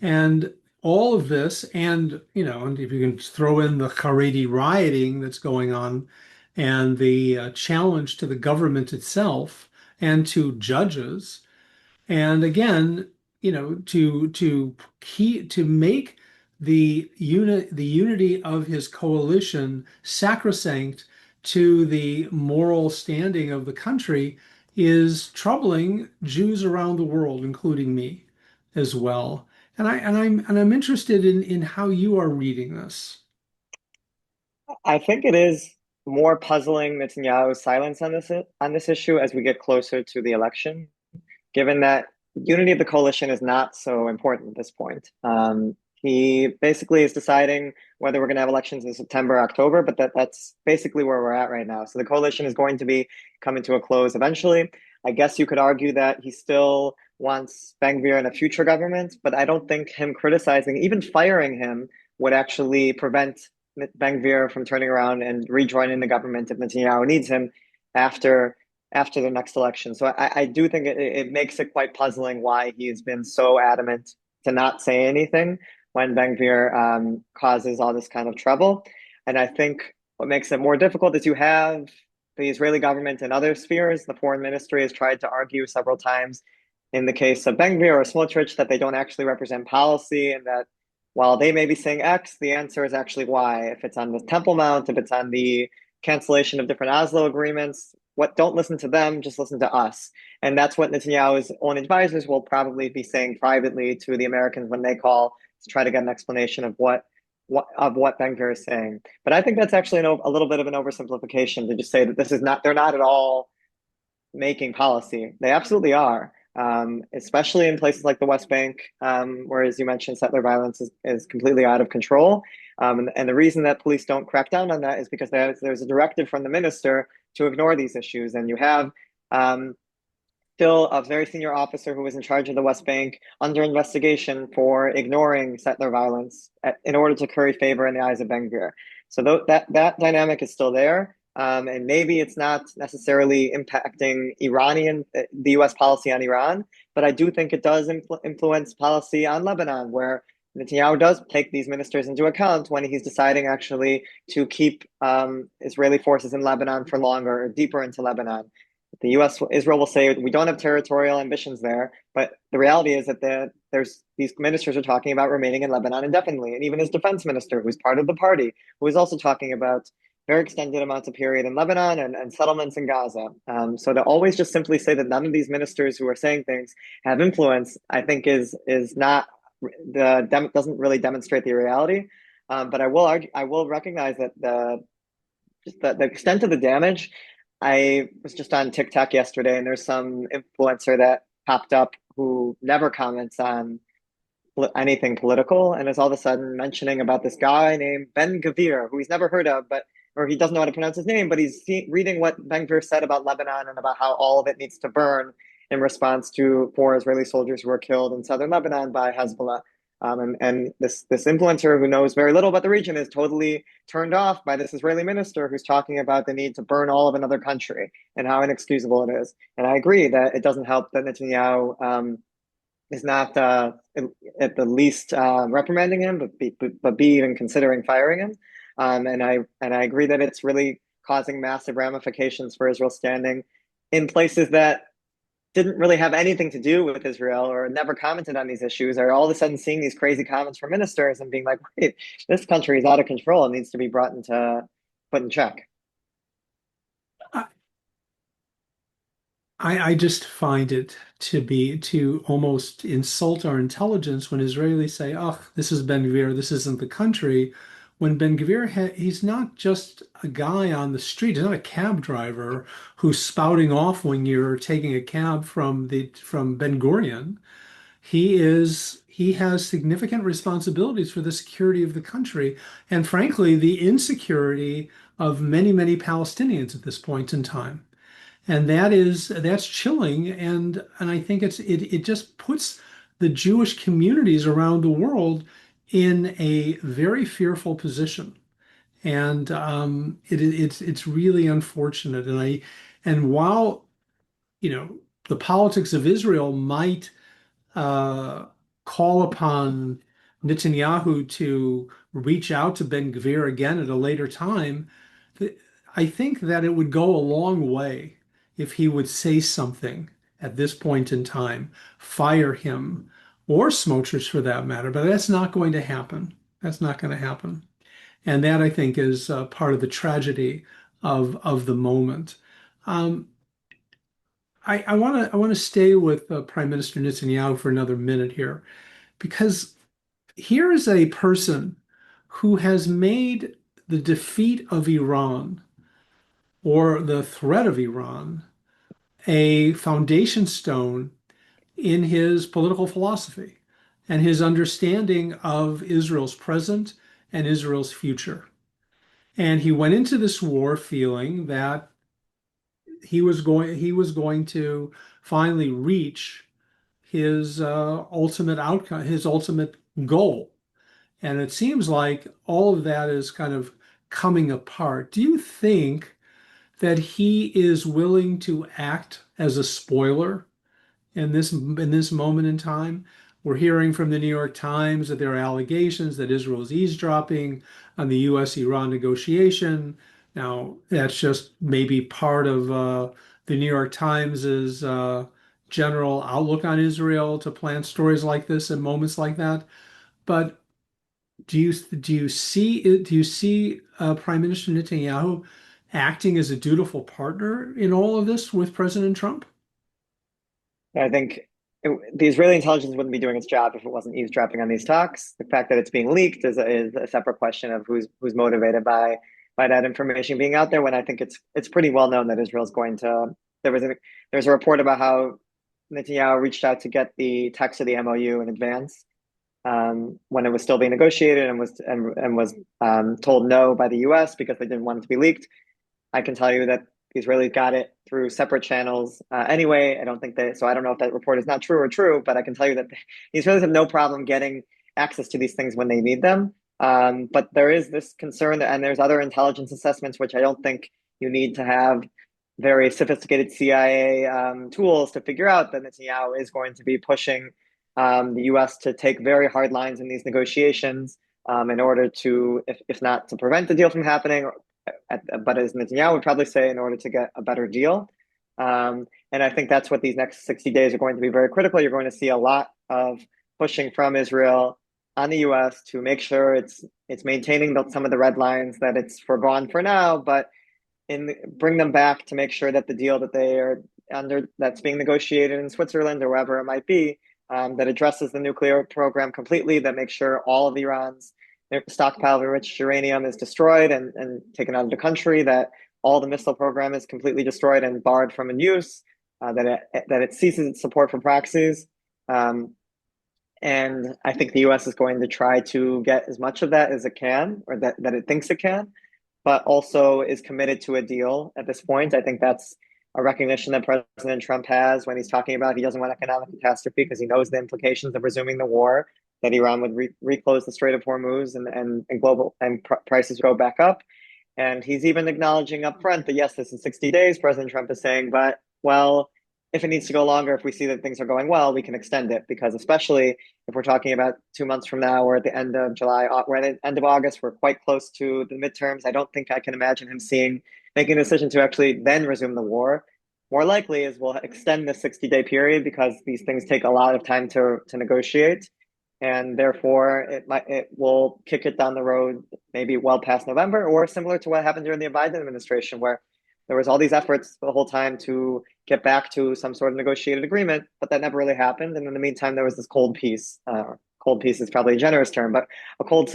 And all of this, and and if you can throw in the Haredi rioting that's going on, and the challenge to the government itself and to judges, and again, to make the unity of his coalition sacrosanct to the moral standing of the country is troubling Jews around the world, including me as well. And I'm interested in how you are reading this. I think it is more puzzling Netanyahu's silence on this issue as we get closer to the election, given that unity of the coalition is not so important at this point. He basically is deciding whether we're going to have elections in September, October, but that's basically where we're at right now. So the coalition is going to be coming to a close eventually. I guess you could argue that he still wants Ben-Gvir in a future government, but I don't think him criticizing, even firing him, would actually prevent Ben-Gvir from turning around and rejoining the government if Netanyahu needs him after after the next election. So I do think it makes it quite puzzling why he's been so adamant to not say anything when Ben-Gvir causes all this kind of trouble. And I think what makes it more difficult is you have the Israeli government in other spheres. The foreign ministry has tried to argue several times in the case of Ben-Gvir or Smotrich that they don't actually represent policy, and that while they may be saying X, the answer is actually Y. If it's on the Temple Mount, if it's on the cancellation of different Oslo agreements, what don't listen to them, just listen to us. And that's what Netanyahu's own advisors will probably be saying privately to the Americans when they call to try to get an explanation of what Ben-Gvir is saying. But I think that's actually a little bit of an oversimplification to just say that this is not, they're not at all making policy. They absolutely are, especially in places like the West Bank, where, as you mentioned, settler violence is completely out of control. And the reason that police don't crack down on that is because there's a directive from the minister to ignore these issues. And you have still a very senior officer who was in charge of the West Bank under investigation for ignoring settler violence in order to curry favor in the eyes of Ben-Gvir. So that dynamic is still there. And maybe it's not necessarily impacting the U.S. policy on Iran, but I do think it does influence policy on Lebanon, where Netanyahu does take these ministers into account when he's deciding actually to keep Israeli forces in Lebanon for longer or deeper into Lebanon. Israel will say we don't have territorial ambitions there, but the reality is that these ministers are talking about remaining in Lebanon indefinitely, and even his defense minister, who's part of the party, who is also talking about very extended amounts of period in Lebanon and settlements in Gaza. So to always just simply say that none of these ministers who are saying things have influence, I think is not doesn't really demonstrate the reality. But I will recognize that the extent of the damage. I was just on TikTok yesterday, and there's some influencer that popped up who never comments on anything political, and is all of a sudden mentioning about this guy named Ben-Gvir, who he's never heard of, or he doesn't know how to pronounce his name, but he's reading what Ben-Gvir said about Lebanon and about how all of it needs to burn in response to 4 Israeli soldiers who were killed in southern Lebanon by Hezbollah. And this influencer who knows very little about the region is totally turned off by this Israeli minister who's talking about the need to burn all of another country and how inexcusable it is. And I agree that it doesn't help that Netanyahu is not at the least reprimanding him, but be even considering firing him. And I agree that it's really causing massive ramifications for Israel standing in places that didn't really have anything to do with Israel or never commented on these issues, are all of a sudden seeing these crazy comments from ministers and being like, wait, this country is out of control and needs to be put in check. I just find it to almost insult our intelligence when Israelis say, "Oh, this is Ben-Gvir, this isn't the country." When Ben-Gvir, he's not just a guy on the street, he's not a cab driver who's spouting off when you're taking a cab from Ben Gurion. He has significant responsibilities for the security of the country, and frankly, the insecurity of many, many Palestinians at this point in time. And that's chilling, and I think it just puts the Jewish communities around the world in a very fearful position, and it's really unfortunate. And while the politics of Israel might uh, call upon Netanyahu to reach out to Ben-Gvir again at a later time, I think that it would go a long way if he would say something at this point in time, fire him, or Smotrich for that matter. But that's not going to happen. That's not going to happen. And that, I think, is part of the tragedy of the moment. Um, I want to stay with Prime Minister Netanyahu for another minute here, because here is a person who has made the defeat of Iran or the threat of Iran a foundation stone in his political philosophy and his understanding of Israel's present and Israel's future. And he went into this war feeling that he was going to finally reach his ultimate outcome, his ultimate goal. And it seems like all of that is kind of coming apart. Do you think that he is willing to act as a spoiler in this moment in time. We're hearing from the New York Times that there are allegations that Israel is eavesdropping on the U.S.-Iran negotiation. Now, that's just maybe part of the New York Times's general outlook on Israel to plant stories like this in moments like that. But do you see Prime Minister Netanyahu acting as a dutiful partner in all of this with President Trump? I think the Israeli intelligence wouldn't be doing its job if it wasn't eavesdropping on these talks. The fact that it's being leaked is a separate question of who's motivated by that information being out there. When I think it's pretty well known that Israel's going to. There's a report about how Netanyahu reached out to get the text of the MOU in advance, when it was still being negotiated, and was told no by the U.S. because they didn't want it to be leaked. I can tell you that the Israelis got it through separate channels anyway. I don't think they, so I don't know if that report is not true or true, but I can tell you that the Israelis have no problem getting access to these things when they need them. But there is this concern, and there's other intelligence assessments, which I don't think you need to have very sophisticated CIA tools to figure out that Netanyahu is going to be pushing the U.S. to take very hard lines in these negotiations in order to, if not to prevent the deal from happening, but as Netanyahu would probably say, in order to get a better deal. And I think that's what these next 60 days are going to be very critical. You're going to see a lot of pushing from Israel on the U.S. to make sure it's maintaining some of the red lines that it's forgone for now, but bring them back to make sure that the deal that they are under, that's being negotiated in Switzerland or wherever it might be, that addresses the nuclear program completely, that makes sure all of Iran's stockpile of enriched uranium is destroyed and taken out of the country, that all the missile program is completely destroyed and barred from use, that it ceases its support for proxies. And I think the U.S. is going to try to get as much of that as it can, or that it thinks it can, but also is committed to a deal at this point. I think that's a recognition that President Trump has when he's talking about he doesn't want economic catastrophe because he knows the implications of resuming the war, that Iran would reclose the Strait of Hormuz and global and prices go back up. And he's even acknowledging up front that yes, this is 60 days. President Trump is saying, but well, if it needs to go longer, if we see that things are going well, we can extend it, because especially if we're talking about 2 months from now, or at the end of July, we're at the end of August, we're quite close to the midterms. I don't think I can imagine him making a decision to actually then resume the war. More likely is we'll extend the 60-day period because these things take a lot of time to negotiate, and therefore it will kick it down the road maybe well past November, or similar to what happened during the Biden administration, where there was all these efforts the whole time to get back to some sort of negotiated agreement, but that never really happened. And in the meantime, there was this cold peace. Cold peace is probably a generous term, but a cold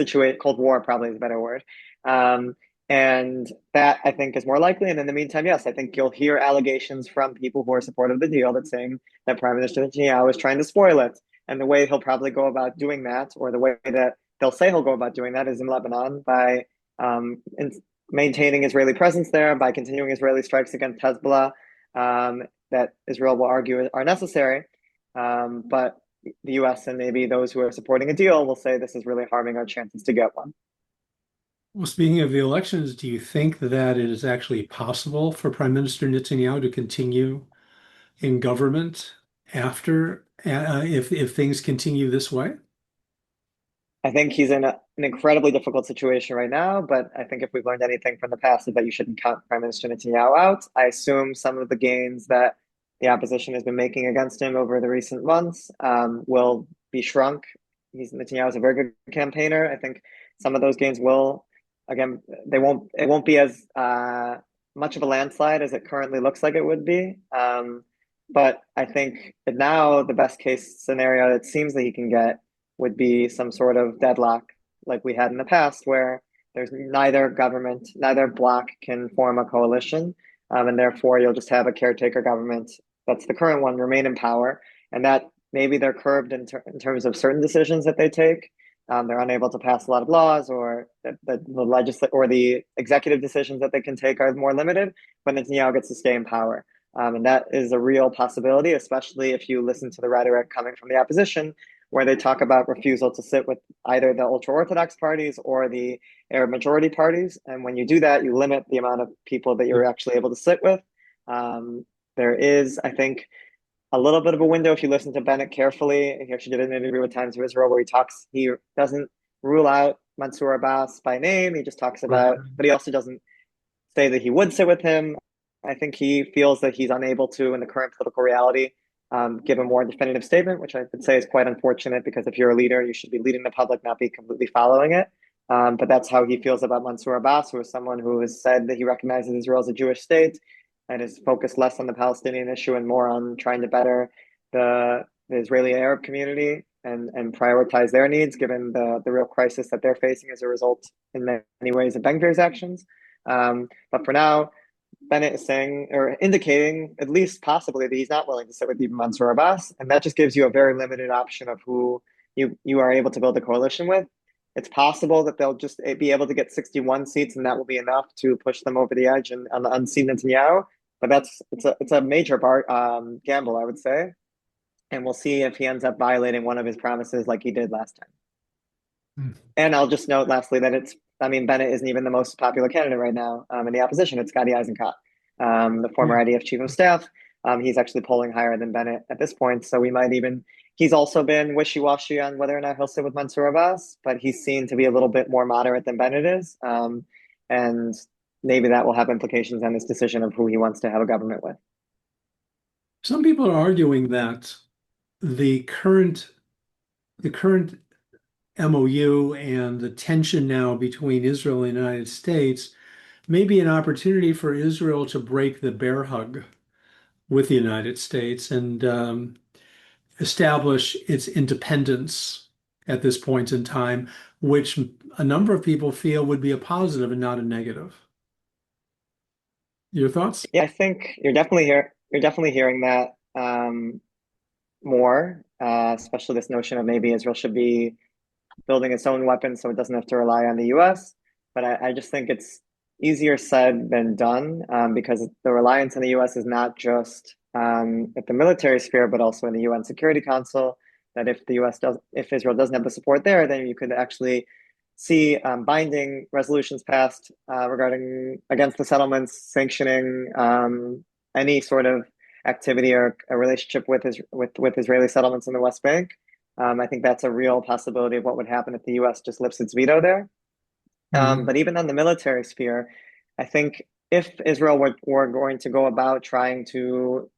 war probably is a better word. And that I think is more likely. And in the meantime, yes, I think you'll hear allegations from people who are supportive of the deal that's saying that Prime Minister Netanyahu is trying to spoil it. And the way he'll probably go about doing that, or the way that they'll say he'll go about doing that, is in Lebanon by maintaining Israeli presence there, by continuing Israeli strikes against Hezbollah, that Israel will argue are necessary. But the U.S. and maybe those who are supporting a deal will say this is really harming our chances to get one. Well, speaking of the elections, do you think that it is actually possible for Prime Minister Netanyahu to continue in government after, if things continue this way? I think he's in an incredibly difficult situation right now, but I think if we've learned anything from the past, is that you shouldn't count Prime Minister Netanyahu out. I assume some of the gains that the opposition has been making against him over the recent months will be shrunk. Netanyahu is a very good campaigner. I think some of those gains will, again, it won't be as much of a landslide as it currently looks like it would be. But I think that now the best case scenario that seems that he can get would be some sort of deadlock like we had in the past, where there's neither bloc can form a coalition, and therefore you'll just have a caretaker government that's the current one remain in power, and that maybe they're curbed in terms of certain decisions that they take. They're unable to pass a lot of laws, or the executive decisions that they can take are more limited, but Netanyahu gets to stay in power. And that is a real possibility, especially if you listen to the rhetoric coming from the opposition, where they talk about refusal to sit with either the ultra-Orthodox parties or the Arab majority parties. And when you do that, you limit the amount of people that you're actually able to sit with. There is, I think, a little bit of a window if you listen to Bennett carefully. He actually did an interview with Times of Israel where he doesn't rule out Mansour Abbas by name. He just talks Right. about, but he also doesn't say that he would sit with him. I think he feels that he's unable to, in the current political reality, give a more definitive statement, which I would say is quite unfortunate because if you're a leader, you should be leading the public, not be completely following it. But that's how he feels about Mansour Abbas, who is someone who has said that he recognizes Israel as a Jewish state and is focused less on the Palestinian issue and more on trying to better the Israeli Arab community and prioritize their needs, given the real crisis that they're facing as a result, in many ways, of Ben Gvir's actions. But for now, Bennett is saying or indicating, at least possibly, that he's not willing to sit with even Mansour Abbas, and that just gives you a very limited option of who you are able to build a coalition with. It's possible that they'll just be able to get 61 seats, and that will be enough to push them over the edge and unseat Netanyahu. But it's a major gamble, I would say, and we'll see if he ends up violating one of his promises like he did last time. Mm. And I'll just note lastly that Bennett isn't even the most popular candidate right now in the opposition. It's Gadi Eisenkot, the former Yeah. IDF chief of staff. He's actually polling higher than Bennett at this point. So he's also been wishy-washy on whether or not he'll sit with Mansour Abbas, but he's seen to be a little bit more moderate than Bennett is. And maybe that will have implications on his decision of who he wants to have a government with. Some people are arguing that the current the current MOU and the tension now between Israel and the United States may be an opportunity for Israel to break the bear hug with the United States and establish its independence at this point in time, which a number of people feel would be a positive and not a negative. Your thoughts? Yeah, I think you're definitely hearing that more, especially this notion of maybe Israel should be building its own weapons so it doesn't have to rely on the US. But I just think it's easier said than done because the reliance on the US is not just at the military sphere, but also in the UN Security Council. That if Israel doesn't have the support there, then you could actually see binding resolutions passed regarding against the settlements, sanctioning any sort of activity or a relationship with Israeli settlements in the West Bank. I think that's a real possibility of what would happen if the U.S. just lifts its veto there. Mhm. But even on the military sphere, I think if Israel were going to go about trying to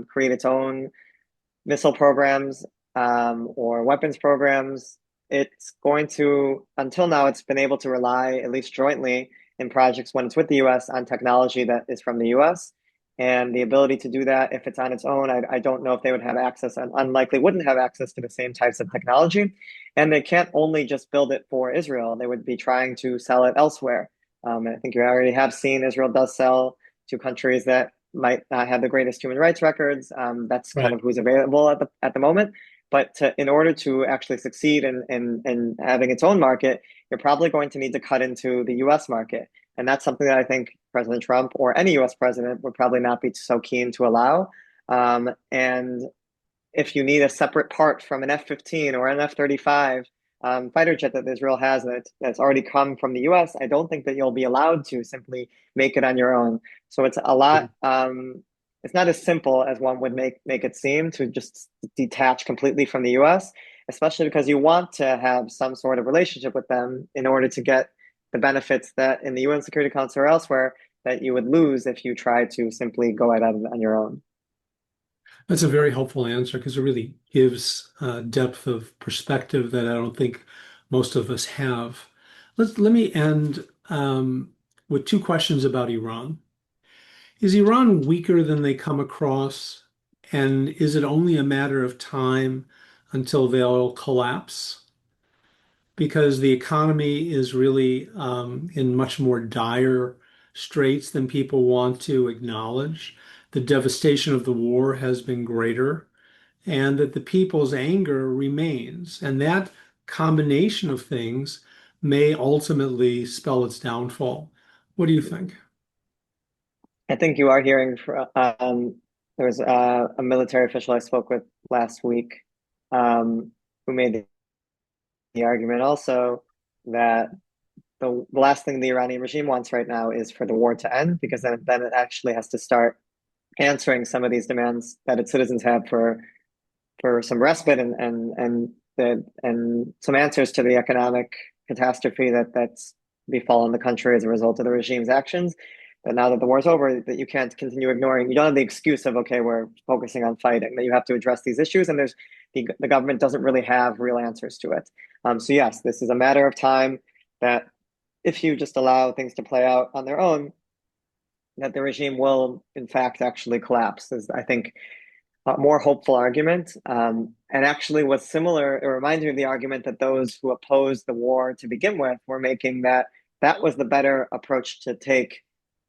create its own missile programs or weapons programs, it's going to, until now, it's been able to rely, at least jointly, in projects when it's with the US on technology that is from the US. And the ability to do that, if it's on its own, I don't know if they would have access and unlikely wouldn't have access to the same types of technology. And they can't only just build it for Israel, they would be trying to sell it elsewhere. I think you already have seen Israel does sell to countries that might not have the greatest human rights records. That's kind Right. of who's available at the moment. But in order to actually succeed in having its own market, you're probably going to need to cut into the US market. And that's something that I think President Trump or any US president would probably not be so keen to allow. And if you need a separate part from an F-15 or an F-35 fighter jet that Israel has that's already come from the US, I don't think that you'll be allowed to simply make it on your own. So it's a lot. It's not as simple as one would make it seem to just detach completely from the US, especially because you want to have some sort of relationship with them in order to get the benefits that in the UN Security Council or elsewhere that you would lose if you try to simply go at it on your own. That's a very helpful answer because it really gives depth of perspective that I don't think most of us have. Let me end with two questions about Iran. Is Iran weaker than they come across? And is it only a matter of time until they'll collapse? Because the economy is really in much more dire straits than people want to acknowledge. The devastation of the war has been greater, and that the people's anger remains. And that combination of things may ultimately spell its downfall. What do you think? I think you are hearing from, there was a military official I spoke with last week. who made the argument also that the last thing the Iranian regime wants right now is for the war to end, because then it actually has to start answering some of these demands that its citizens have for some respite and some answers to the economic catastrophe that's befallen the country as a result of the regime's actions. But now that the war's over, that you can't continue ignoring. You don't have the excuse of, okay, we're focusing on fighting. That you have to address these issues, and the government doesn't really have real answers to it. So yes, this is a matter of time. That if you just allow things to play out on their own, that the regime will, in fact, actually collapse. Is, I think, a more hopeful argument, and actually was similar. It reminded me of the argument that those who opposed the war to begin with were making, that that was the better approach to take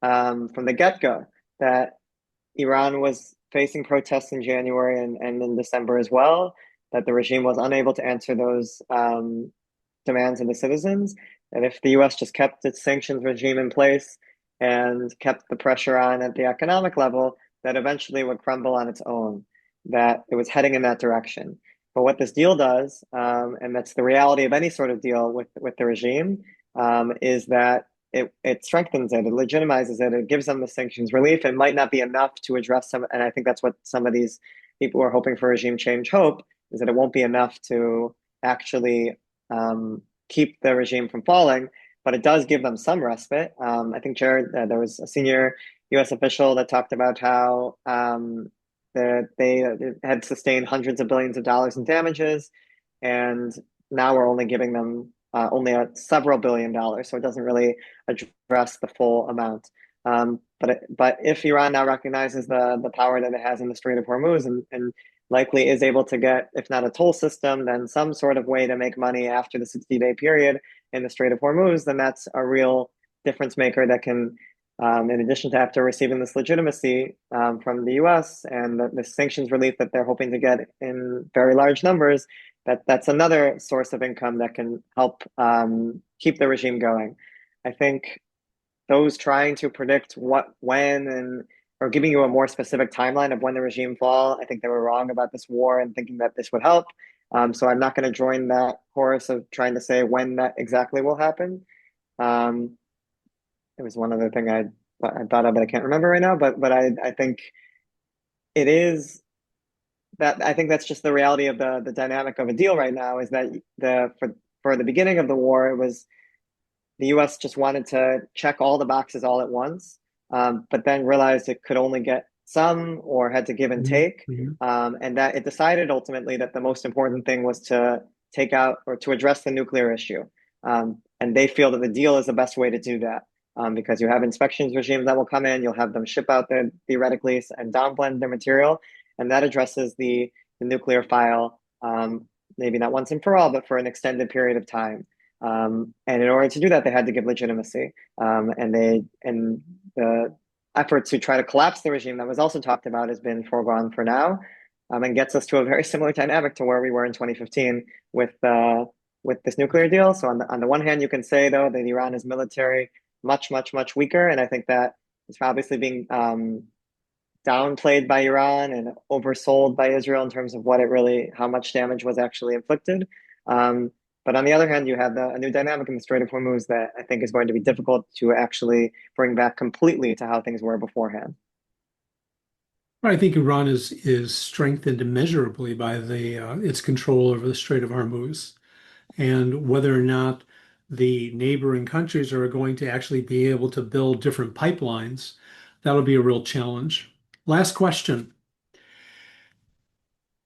from the get-go, that Iran was facing protests in January and in December as well, that the regime was unable to answer those demands of the citizens, and if the US just kept its sanctions regime in place and kept the pressure on at the economic level, that eventually would crumble on its own, that it was heading in that direction. But what this deal does, and that's the reality of any sort of deal with the regime, is that it strengthens it, it legitimizes it, it gives them the sanctions relief. It might not be enough to address some, and I think that's what some of these people who are hoping for regime change hope, is that it won't be enough to actually keep the regime from falling, but it does give them some respite. I think, Jared, there was a senior U.S. official that talked about how they had sustained hundreds of billions of dollars in damages, and now we're only giving them only several $billions, so it doesn't really address the full amount. But if Iran now recognizes the power that it has in the Strait of Hormuz, and likely is able to get, if not a toll system, then some sort of way to make money after the 60-day period in the Strait of Hormuz, then that's a real difference maker that can, in addition to after receiving this legitimacy from the US and the sanctions relief that they're hoping to get in very large numbers, that's another source of income that can help keep the regime going. I think those trying to predict what, when, and or giving you a more specific timeline of when the regime fall, I think they were wrong about this war and thinking that this would help. So I'm not going to join that chorus of trying to say when that exactly will happen. There was one other thing I thought of, but I can't remember right now. But I think it is that, I think that's just the reality of the dynamic of a deal right now, is that for the beginning of the war, it was the US just wanted to check all the boxes all at once, but then realized it could only get some, or had to give and take, and that it decided ultimately that the most important thing was to take out, or to address, the nuclear issue. And they feel that the deal is the best way to do that, because you have inspections regimes that will come in, you'll have them ship out their, theoretically, and downblend their material, and that addresses the nuclear file, maybe not once and for all, but for an extended period of time. And in order to do that, they had to give legitimacy. And the effort to try to collapse the regime that was also talked about has been foregone for now, and gets us to a very similar dynamic to where we were in 2015 with this nuclear deal. So on the one hand, you can say, though, that Iran is military much weaker, and I think that is obviously being downplayed by Iran and oversold by Israel in terms of how much damage was actually inflicted. But on the other hand, you have a new dynamic in the Strait of Hormuz that I think is going to be difficult to actually bring back completely to how things were beforehand. I think Iran is strengthened immeasurably by its control over the Strait of Hormuz, and whether or not the neighboring countries are going to actually be able to build different pipelines, that'll be a real challenge. Last question.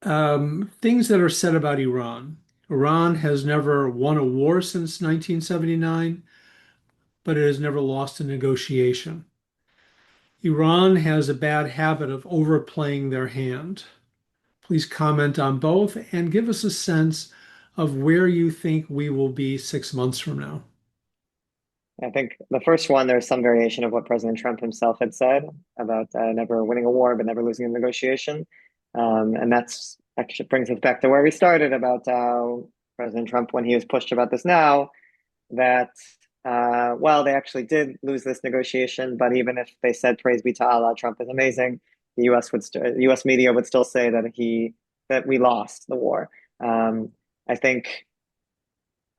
Things that are said about Iran. Iran has never won a war since 1979, but it has never lost a negotiation. Iran has a bad habit of overplaying their hand. Please comment on both and give us a sense of where you think we will be 6 months from now. I think the first one, there's some variation of what President Trump himself had said about never winning a war, but never losing a negotiation. And that's actually brings us back to where we started about President Trump, when he was pushed about this now, that, well, they actually did lose this negotiation, but even if they said, praise be to Allah, Trump is amazing, the US media would still say that we lost the war. I think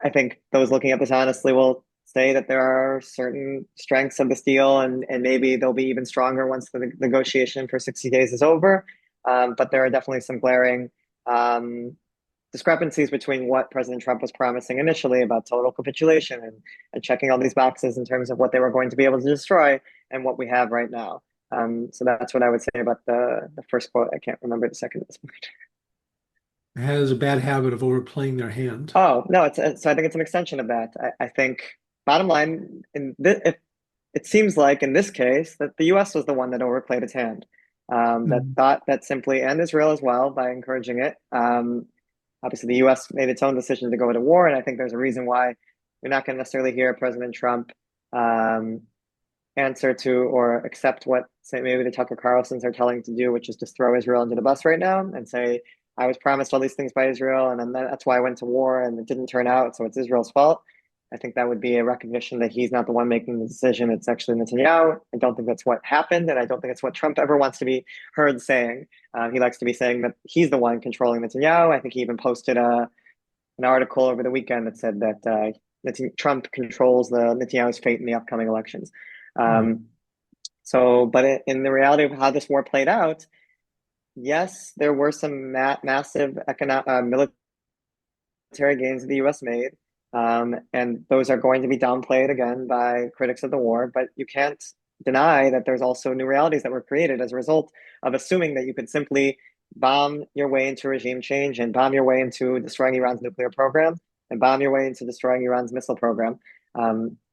I think those looking at this honestly will say that there are certain strengths of this deal, and maybe they'll be even stronger once the negotiation for 60 days is over. But there are definitely some glaring um, discrepancies between what President Trump was promising initially about total capitulation and checking all these boxes in terms of what they were going to be able to destroy and what we have right now. So that's what I would say about the first quote. I can't remember the second at this point. Has a bad habit of overplaying their hand. Oh no, so I think it's an extension of that. I think bottom line it seems like in this case that the U.S. was the one that overplayed its hand. That Mm. thought that simply, and Israel as well, by encouraging it. Obviously, the U.S. made its own decision to go to war, and I think there's a reason why you're not going to necessarily hear President Trump um, answer to or accept what, say, maybe the Tucker Carlsons are telling to do, which is just throw Israel under the bus right now and say, I was promised all these things by Israel, and then that's why I went to war, and it didn't turn out, so it's Israel's fault. I think that would be a recognition that he's not the one making the decision. It's actually Netanyahu. I don't think that's what happened, and I don't think it's what Trump ever wants to be heard saying. He likes to be saying that he's the one controlling Netanyahu. I think he even posted an article over the weekend that said that Trump controls the Netanyahu's fate in the upcoming elections. Right. Um, but in the reality of how this war played out, yes, there were some massive economic military gains that the U.S. made, and those are going to be downplayed again by critics of the war. But you can't deny that there's also new realities that were created as a result of assuming that you could simply bomb your way into regime change and bomb your way into destroying Iran's nuclear program and bomb your way into destroying Iran's missile program.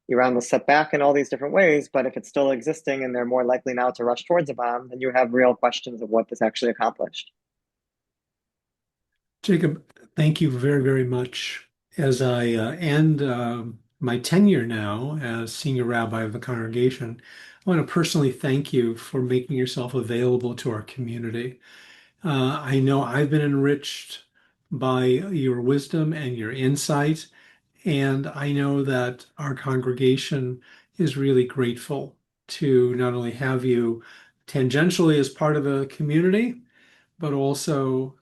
Iran was set back in all these different ways, but if it's still existing and they're more likely now to rush towards a bomb, then you have real questions of what this actually accomplished. Jacob, thank you very, very much. As I end my tenure now as senior rabbi of the congregation, I want to personally thank you for making yourself available to our community. I know I've been enriched by your wisdom and your insight, and I know that our congregation is really grateful to not only have you tangentially as part of the community, but also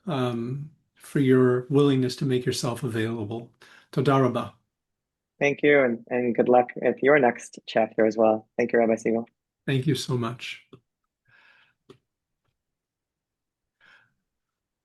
for your willingness to make yourself available. Toda rabah. Thank you, and good luck with your next chapter as well. Thank you, Rabbi Siegel. Thank you so much.